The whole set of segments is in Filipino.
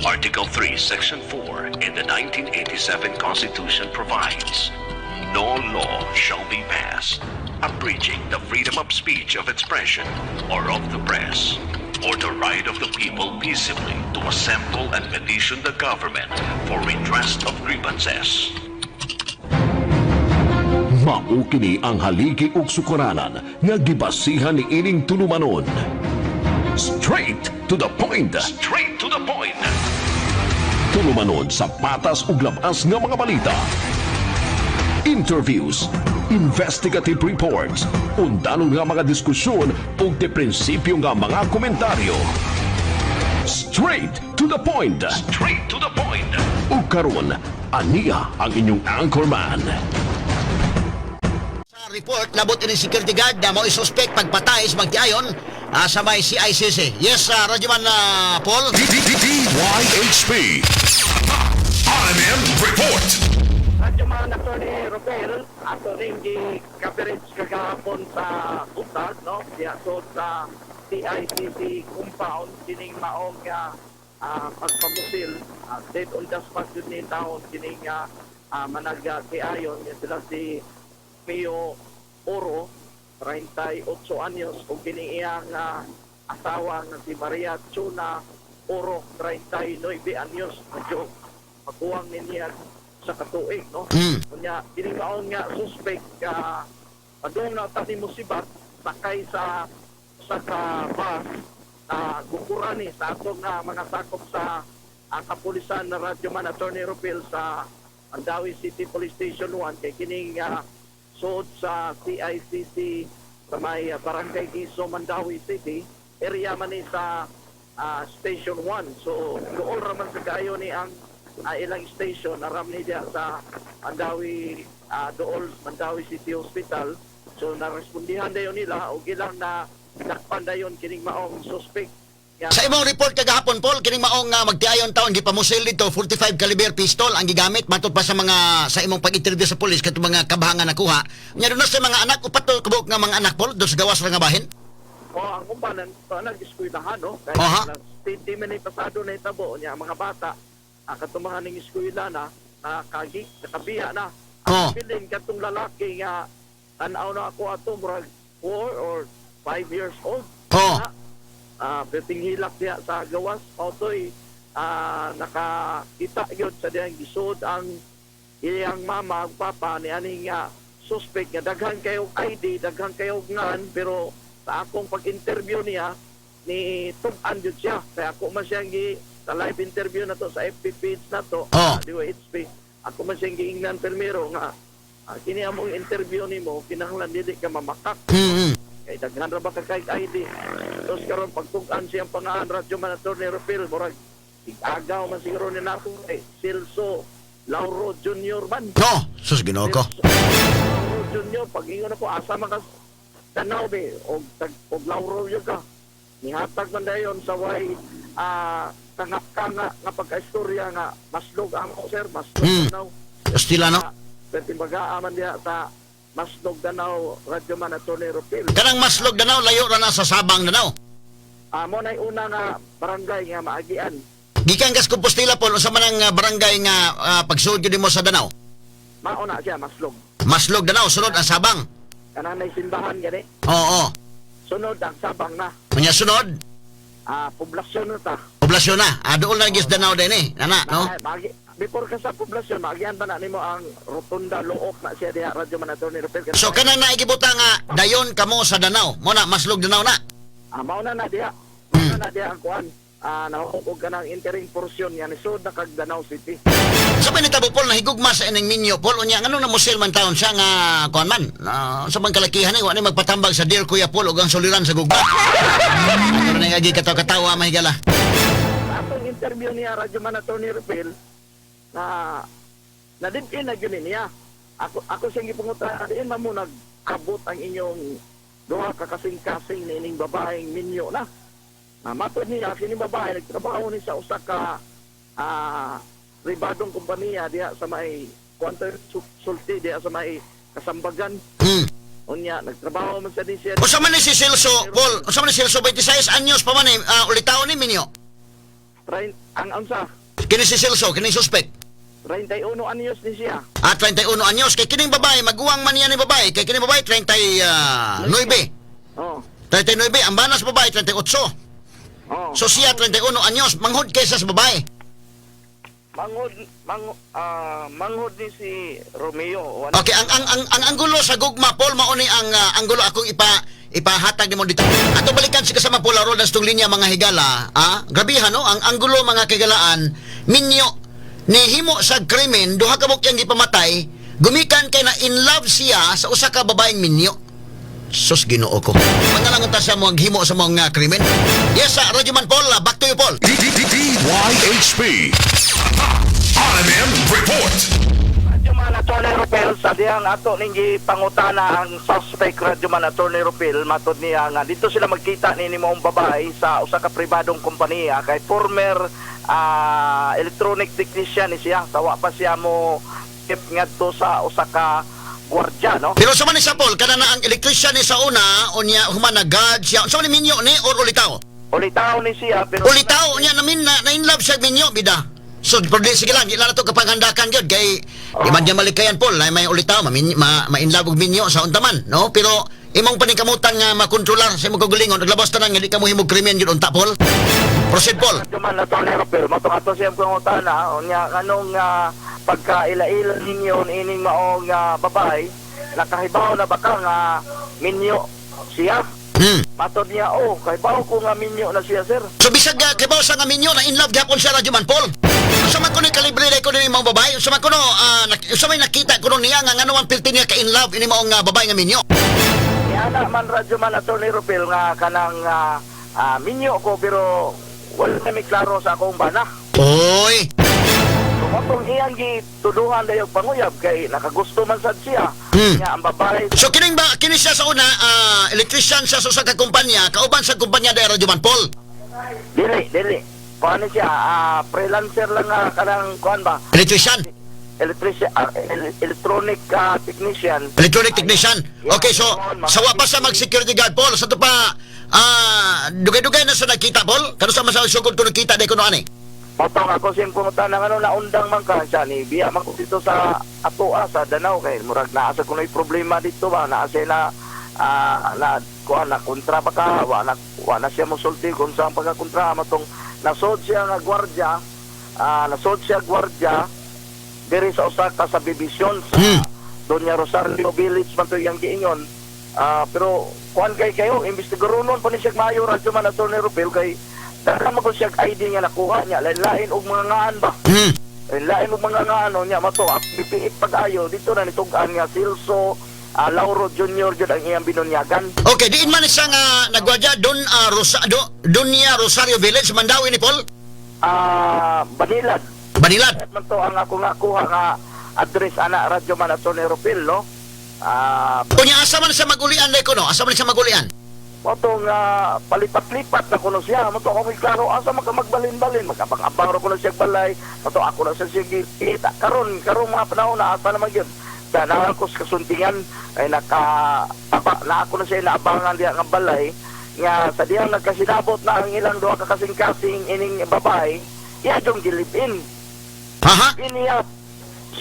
Article 3, Section 4 in the 1987 Constitution provides, no law shall be passed abridging the freedom of speech, of expression, or of the press, or the right of the people peaceably to assemble and petition the government for redress of grievances. Mao kini ang haligi ug sukaranan nga gibasihan ni ining tulumanon. Straight to the point. Straight to the point. Tulumanon sa patas ug labas nga mga balita. Interviews, investigative reports, undanon nga mga diskusyon ug de prinsipyo nga mga komentaryo. Straight to the point. Straight to the point. Ug karon, aniya ang inyong anchorman. Report, nabot ini security guard na mo'y suspect pagpatay sa magtiayon sa may CICC. Yes, Radyoman Paul. DYHP RMM Report. Radyoman Attorney Rafael, ato rin di coverage kagahapon sa utag, no? Diya so sa CICC compound, kining maong pagpamusil, dead on the spot yun ni taon, kining manag-tiayon, sila si Mio Oro, 38 anyos, o kiniiyang asawa na si Maria Chuna Oro, 39 anyos. Medyo magkuwang niya sa katuig, no? Kunya, kinimaon nga suspect doon na tani musibat, sakay sa bus na gukurani sa atong mga sakop sa kapulisan na Radyoman Attorney Rupil sa Andawi City Police Station 1 kay kining sod sa CICC sa may Barangay Giso, Mandawi City, area man ni sa Station 1. So, doon raman sa kayo ni ang ilang station, aram ni diya sa Mandawi, doon, Mandawi City Hospital. So, narespondihan na yun nila, o ilang na nakpan na yun kining maong suspect. Sa imong report kagahapon, Paul, kining maong magtiayon taon gipamusil dito 45 caliber pistol ang gigamit matod pa sa imong pag-interview sa pulis katong mga kabahangan nakuha. Nya doon na sa mga anak upat to kabuk nga mga anak, Paul, doon sa gawas ra nga bahin. Ang kumbanan nag-eskwelahan, no? Dahil 20 minutes pasado na itabo niya mga bata katong mga ning eskwela na nakabiya na. Ang piling katong lalaki nga tanaw na ako ato murag 4 or 5 years old. Beting hilak diya sa gawas autoy nakakita yun sa diyang gisod ang iyang mama ang papa ni aning suspect nga daghan kayo ID, daghan kayo ngan, pero sa akong pag-interview niya ni tuman yun siya kaya ako man siyang sa live interview na to sa FB page na to DOHP, ako man siyang giingnan permero nga kini among interview nimo kinahanglan dili ka mamakak. Kay daghan ra ba ka kay ID. Tapos karon pagtugan siyang pangalan Radyoman Attorney Rupil, murag agaw man siguro ni nako kay Silso Lauro Jr. man. No, sus Ginoo ko. Lauro Jr. Pag-ingon ako asa man ka tanaw be og Lauro yun ka. Nihatag man dayon sa way kanga nga pagka-istorya nga maslog ang sir, maslog tanaw. Estila no. Pero timbaga man diya sa Maslog Danao, Radyoman Attorney Rupil. Kanang Maslog Danao layo ra na sa Sabang Danao. Mo na una nga barangay nga maagian. Gikan kas Compostela, Paul, sa manang barangay nga pagsud gyud mo sa Danao. Mauna siya Maslog. Maslog Danao sunod ang Sabang. Kanang may simbahan gani. Oo. Sunod ang Sabang na. Unya sunod Poblasyon na ta. poblasyon na. Dool na gis Danao din nana, no? Before ka sa poblasyon, maagian ba na nimo ang rotunda look na siya diha Radyoman Attorney Rupil. So kanang naigibuta nga dayon kamo sa Danao. Mo na Maslog Danao na. Mauna na diha. Mauna na diha ang kuan. Nahukog ka ng interim portion yan isod na kag Danao City. Sa pinitabo, Paul, nahigugma sa ining minyo, Paul, unya ngano na musil man taon siya nga kuan man. Sa bang kalakihan ni wa ni magpatambag sa Dear Kuya Paul ug ang suliran sa gugma. Ano na nga katawa mahigala. Atong interview niya Radyoman Attorney Rupil na din na yun niya. Ako siyang ipungutan, diin man mo nagkabot ang inyong duha kakasing-kasing na ining babaeng minyo na. Matod niya, sining babae, nagtrabaho ni sa usa ka ribadong kompanya diha sa may Quantum Sulti, diha sa may Kasambagan. Unya, nagtrabaho man sa din siya. Usa man ni si Silso, Paul, usa man ni Silso, 26 anyos pa man ulitaw ni minyo. Ang unsa? Kini si Silso, kini suspect. 31 anyos ni siya. 31 anyos. Kay kining babae, maguwang man yan ni babae. Kay kining babae, 39. Oh. 39. Ang banas babae, 38. Oh. So siya, 31 anyos. Manghod kaysa sa babae. Manghod ni si Romeo. Okay, ang anggulo sa gugma, Paul, mauni ang anggulo akong ipahatag nimo dito. Ato balikan si kasama Paul Arol das tong linya mga higala. Grabihan no, ang anggulo mga kagalaan, minyo ni himo sa krimen, duha ka bukyang gipamatay, gumikan kay na in love siya sa usa ka babaeng minyo. Sus, Ginoo ko. Mangalangon ta sa mga himo sa mga krimen. Yes, Radyo Man Paul, back to you, Paul. DYHP RMM Report. Radyo Man Attorney Ropel, sa diyang ato ningi pangutana ang suspect Radyo Man Attorney Ropel, matod niya nga dito sila magkita ni mong babae sa usa ka pribadong kompanya kay former electronic technician ni siya. Tawa pa siya mo tip ngadto sa usa ka gwardiya, no? Pero sa man ni sa Paul, kana na ang electrician ni sa una, unya humana God siya. Sa man ni minyo ni or ulitaw? Ulitaw ni siya pero Ulitaw niya namin na in love siya minyo bida. So, pero sige lang, gila na to kapanghandakan gyud kay di man diya malikayan Paul, may ulitaw, ma-in love og minyo sa untaman, no? Pero imong paningkamutan nga makontrolar sa imong kagalingon, naglabas ta nang hindi ka mo himog krimen gyud unta Paul. Proceed Paul. Radyo Man Attorney Ropel, matukato siya pangutana unya anong pagkaila-ila ninyo ining maong babae, nakahibaw na ba ka nga minyo siya? Matod niya, kahibaw ko nga minyo na siya, sir. So bisag kay bawo sa nga minyo na in love gyapon siya Radyo Man Paul. Sa man kuno kalibre ko ni mga babae, sa man kuno sa may nakita kuno niya nga ngano ang pilti niya ka in love ini maong babae nga minyo. Ana man Radyo Man Attorney Ropel nga kanang minyo ko pero wala na may klaro sa akong bana. Oy. Kung iyang gituduhan dayo panguyab kay nakagusto man sad siya. Nga ang babae. So kini siya sa una electrician siya sa usa ka kumpanya, kauban sa kumpanya dayra Radyo Man Paul. Dili. Paano siya? Freelancer lang nga kanang kuan ba? Electrician. Electronic technician. Electronic technician. Okay, so sawa pa sa mag-security guard Paul, sa to pa dugay-dugay na sa nakita Paul. Kano sa masasugod to nakita day kuno ani? Matong ako siyang pumunta ng naundang man ka siya ni biya man ko dito sa Atua sa Danau kay murag naasa ko na problema dito ba naasa na kuan na kontra pa ka wa na siya mosulti kung saan pagkakontra matong nasod siya nga gwardiya diri sa usa ka subdivision sa Doña Rosario Village man to yang giingon. Pero kuan kayo investigaronon pa ni siya maayo Radyo Man Attorney Ropel kay dahil mo ko siya ID nga nakuha niya lain og mga ngaan ba lain og mga ngaan niya mato pipiit pag-ayo dito na nitugaan nga Silso Lauro Jr. jud ang iyang binunyagan. Okay, diin man siya nga nagwadya Doña Rosario Village Mandawi ni Paul? Banilad man to ang ako nakuha nga address ana Radyo Man Attorney Ropel, no? Kunya asa man siya magulian day kuno? Asa man siya magulian? Moto nga palipat-lipat na kuno siya. Moto ako may klaro asa magbalin-balin. Magabang-abang ro kuno siya balay. Moto ako na siya kita. Karon mga panahon na asa naman yun. Sa nakakos kasuntingan ay na ako na siya naabangan diya ng balay. Nga sa diyang nagkasinabot na ang ilang duha ka kasing-kasing ining babae, iya dong gilipin. Iniya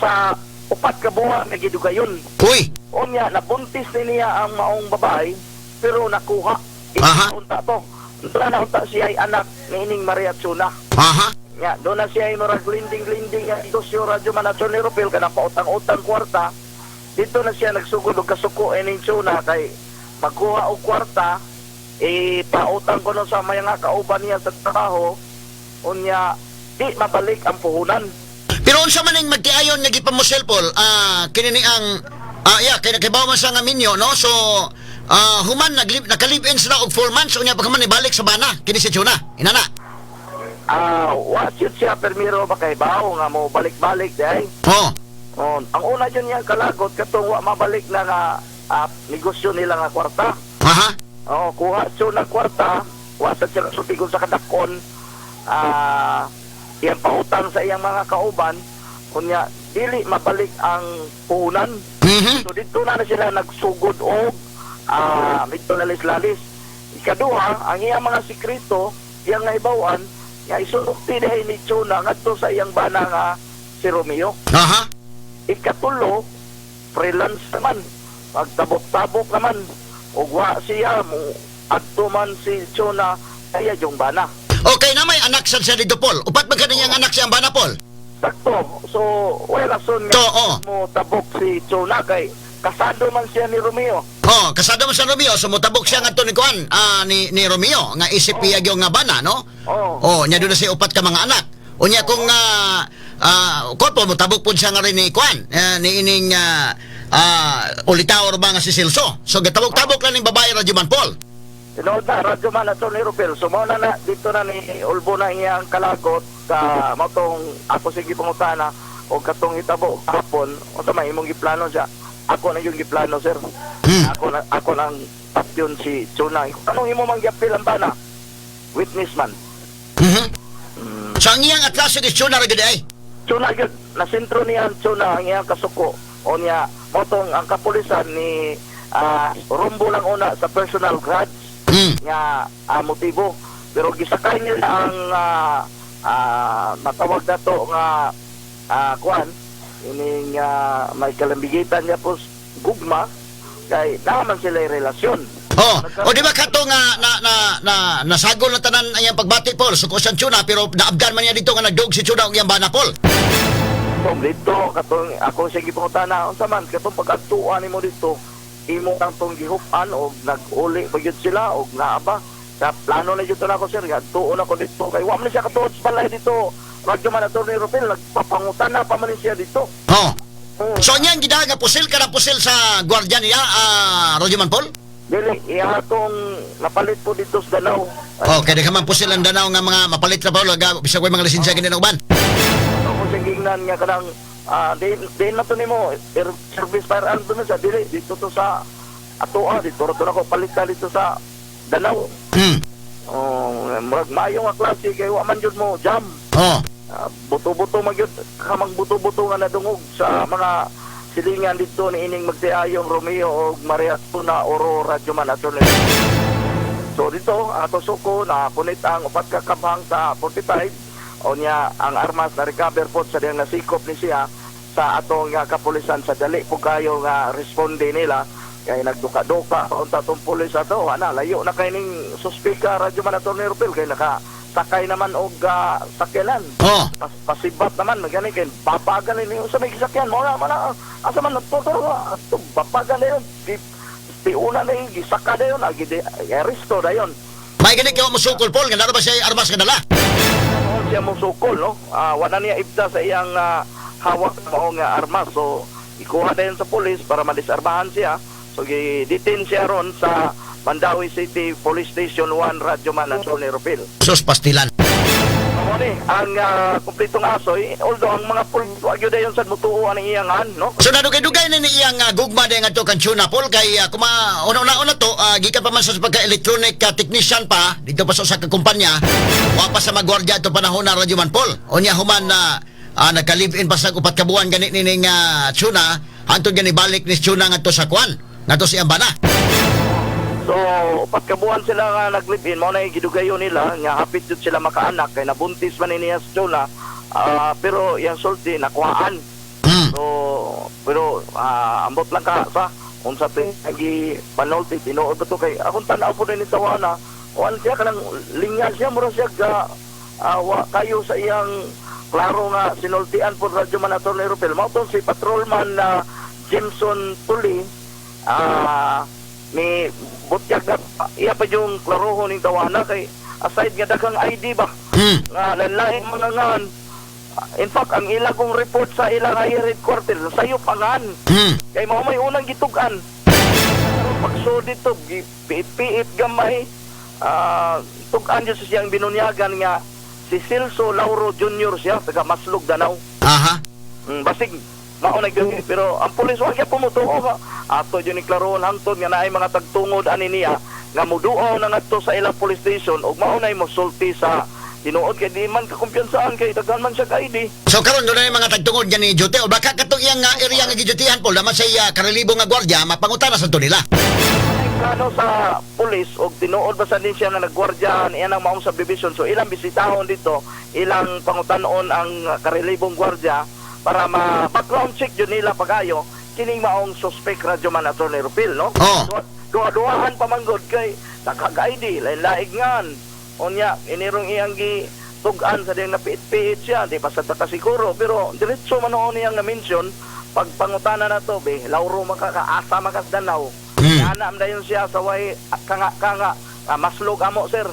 sa 4 ka buwan na gidugayon. Uy! Unya, nabuntis niya ang maong babae pero nakuha. Unta to. Unta na unta siya ay anak ni Ining Maria Tsuna. Ya, doon na siya ay marag linding-linding ang negosyo Radyo Man Attorney Ropel ka na pautang-utang kwarta. Dito na siya nagsugod og kasuko Ining Tsuna kay magkuha og kwarta pautang ko nun sa may nga kauban niya sa trabaho. Unya, di mabalik ang puhunan. Pero unsa man ning magtiayon nga gipamusel Paul, kinini ang kay bawo man sa nga minyo, no? So human nakalip-in sila og 4 months unya pagkaman ibalik sa bana kini si Chuna inana what yun siya permiro ba kay bao nga mo balik-balik day ang una dyan niya kalagot katong wa mabalik na nga negosyo nila nga kwarta kuha siya ng kwarta wa sa siya sutigon sa kadakon iyang pautang sa iyang mga kauban kunya dili mabalik ang puhunan. So dito na sila nagsugod og dito na lalis. Ikaduha, ang iyang mga sikreto, iyang naibawan, nga isulti dahil ni Chuna ngadto sa iyang bana nga si Romeo. Aha. Ikatulo, freelance naman, magtabok-tabok naman, ug wa siya mo adto man si Chuna kaya yung bana. Okay na may anak sa dito, Paul. Upat ba kaniyang anak siyang bana, Paul? Sakto. So, wala son To, oh. mo tabok si Chuna kay kasado man siya ni Romeo. Oh, kasado mo sa Romeo, sumutabok siya nga to ni Kuan, ni Romeo, nga isip piyag yung nga bana, no? Oh. Oh, nya doon na siya upat ka mga anak. Unya kung korpo mo tabok pud siya nga rin ni Kuan, ni ining ulitaw ba nga si Silso. So gatabok-tabok lang ning babae radyo man, Paul. Tinood na, radyo man ato ni Rupel. So, mauna na, dito na ni Ulbo na iyang kalagot ka matong ako sige pangutana o katong hitabo hapon o tama imong giplano siya. Ako na yung giplano, sir. Ako nang patyon si Chuna. Anong imo mang giapil ang bana? Witness man. So ang iyang atlaso ni Chuna ra gid ay. Chuna yun, nasintro niya Chuna ang iyang kasuko. O niya, motong ang kapulisan ni Rumbo lang una sa personal grudge nga motibo. Pero gisakay nila ang matawag na to nga kuan ining may kalambigitan niya po gugma kay naman sila yung relasyon. Oh, o di ba kato nga nasagol na tanan ang iyang pagbati, Paul? So kusan Chuna pero naabdan man niya dito nga nagdog si Chuna og iyang bana, Paul. So dito katong ako sige pangutana unsa man katong pag-adtuan nimo dito imo kang tong gihupan o nag-uli pa gyud sila o naaba sa plano na gyud na ako sir nga tuon ako dito kay wa man siya katuod sa balay dito radyo man ato ni Rupel nagpapangutana pa man siya dito. Oh. So niyang gidala nga pusil ka na pusil sa gwardiya niya, Radyo Man, Paul? Dili ihatong napalit po dito sa Danau. Oh, kaya ka man pusil ang Danau nga mga mapalit na, Paul, bisag way mga lisensya gini na uban. Ako sa gingnan nga kanang di na to nimo service firearm to sa dili dito to sa ato dito to nako palita dito sa Danau. Oh, mayo nga klase kay wa man jud mo jam. Oh. Buto-buto magyud kamang buto-buto nga nadungog sa mga silingan dito ni ining magtiayong Romeo o Maria Tuna Oro Radyo Man ato. So dito ato suko na punit ang upat ka kabhang sa 45 o niya ang armas na recover po sa diyang nasikop ni siya sa atong kapulisan sa dali po kayo nga responde nila kaya nagduka-duka unta tong pulis ato layo na kay ning suspika Radyo Man ato ni Rupel kay sakay naman og sakyanan. Oh. Pasibat naman magani kay babagan ni sa may gisakyan mo na asa man nagtuturo ato babagan na yun di una na yung gisaka na yun aristo na yun. May gani kayo mo sukol, Paul, nga ba siya armas ka dala? Siya mo sukol no wala niya ibda sa iyang hawak na maong armas so ikuha na yun sa pulis para madisarmahan siya so i-detain siya ron sa Mandawi City Police Station 1 Radyo Man ato ni Rupel. Sus pastilan. Ang kumpletong asoy although ang mga pulis wag yun dayon sa mutuo ang iyangan no. So nadugay-dugay na ni iyang gugma din nga to kan Chuna, Paul, kay kuma una to gikan pa man sa pagka-electronic technician pa dito pa sa usa ka kumpanya wa pa sa magwardya to panahon na Radyo Man, Paul. Unya human na nagka-live-in pa sa upat ka buwan gani ning Chuna hangtod gani balik ni Chuna nga to sa kwan nga to si Ambana. So, pagkabuhan sila nga nag-live-in, mo na gidugayon nila, nga hapit yun sila makaanak, kaya nabuntis man niya sa Chuna, pero yung sulti, nakuhaan. So, pero ambot lang ka sa, kung sa pinagi panulti, tinuod ba ito kay, akong tanaw po rin ito na, wala siya ka ng lingan siya, mura siya kayo sa iyang klaro nga sinultian po Radyo Man ato ni Rupel. Mao si patrolman na Jimson Tuli, ni butyag na iya pa yung klaroho ng tawana kay aside nga daghang ID ba nga lalahing mga ngan in fact ang ilagong report sa ilang higher headquarters sayo pangan kay mao may unang gitugan pagso dito piit gamay tugan dyan sa siyang binunyagan nga si Silso Lauro Jr. siya taga Maslog Danau basig maunay gyud pero ang pulis wa gyud pumutuo ato yun iklaroon hangtod nga naay mga tagtungod ani niya nga muduo na ngadto sa ilang police station ug maunay mo sulti sa tinuod kay di man ka kumpiyansaan kay daghan man siya ka ID. So karon dunay mga tagtungod gani duty o baka katong iyang area nga gidutihan, Paul, naman sa karelibo nga gwardiya mapangutana sa to nila. plano sa pulis o tinuod ba sa din siya nga naggwardya niya ng maong subdivision, so ilang bisitahon dito, ilang pangutanon ang karelibong gwardya para ma-background check yun nila pagayo kining maong suspect Radyo Man Attorney Rupil, no? Oh. Duwa-duwahan pamanggod kay nakag-ID, lain-laingan. Unya, inirong iyang tugan sa diyang napiit-piit siya, di pa sa takasiguro, pero diretso man noon niyang na-mention, pag pangutana na to, lauro makakaasa makasdanaw. Yanam dayon siya sa way kanga maslog amo, sir.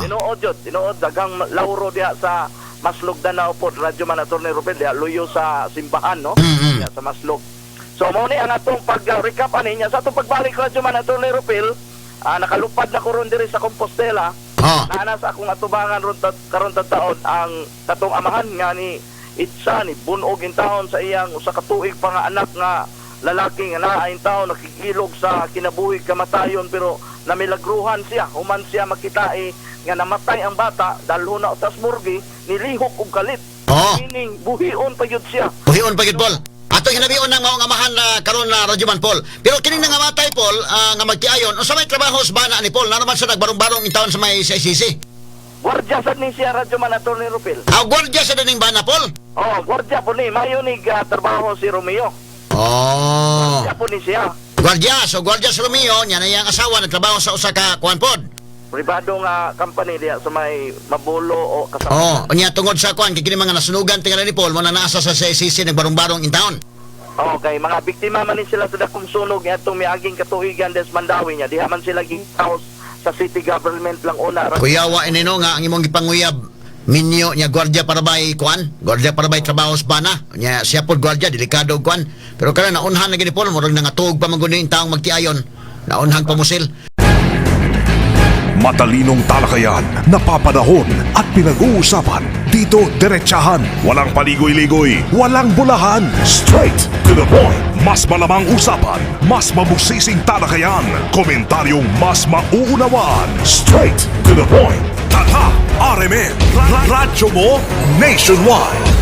Tinuod dagang lauro diha sa Maslog Danao pod, Radyo Man Attorney Rupil, diha luyo sa simbahan, no? Diha sa Maslog. So mo ni ang atong pag-recap ani niya sa atong pagbalik Radyo Man Attorney Rupil, nakalupad na ko ron diri sa Compostela. Nana sa akong atubangan ron karon taon ang katong amahan nga ni Itza ni bunog in taon sa iyang usa ka tuig pa nga anak nga lalaki nga naa in taon nakikilog sa kinabuhi kamatayon, pero namilagruhan siya human siya makitae nga namatay ang bata dalhon na utas morgue nilihok og kalit. Meaning buhion pa gyud siya. Buhion pa gyud, Paul. Ato hinabion ng maong amahan na karon na Radyo Man, Paul. Pero kining nangamatay, Paul, nga magtiayon, unsa may trabaho sa bana ni Paul? Na naman sa nagbarong-barong in taon sa may CICC. Gwardiya sad ni siya Radyo Man Attorney Rupil. Gwardiya sa dining bana, Paul. Gwardiya po ni mayonig trabaho si Romeo. Gwardiya po ni siya. Gwardiya, so gwardiya sa Romeo, niya na iyang asawa nagtrabaho sa usa ka kuan pod. Pribado nga company diya sa may Mabulo o kasama. Niya tungod sa kuan kay kini mga nasunugan tingala ni Paul mo na naasa sa CICC nagbarong-barong in taon. Okay, mga biktima man ni sila sa dakong sunog atong miaging katuigan des Mandawi niya. Diha man sila gitaos sa city government lang una. Kuyawa inino nga ang imong gipanguyab minyo niya gwardiya para bay kuan, gwardiya para bay trabaho sa bana. Nya siya pod gwardiya delikado kuan. Pero kana naunhan na gini Paul murag nangatug pa maguni in taong magtiayon. Naunhan pa musil. Matalinong talakayan, napapanahon at pinag-uusapan. Dito diretsahan, walang paligoy-ligoy, walang bulahan. Straight to the point. Mas malamang usapan, mas mabusising talakayan, komentaryong mas mauunawaan. Straight to the point. Tata, RMN, Radyo Mo Nationwide.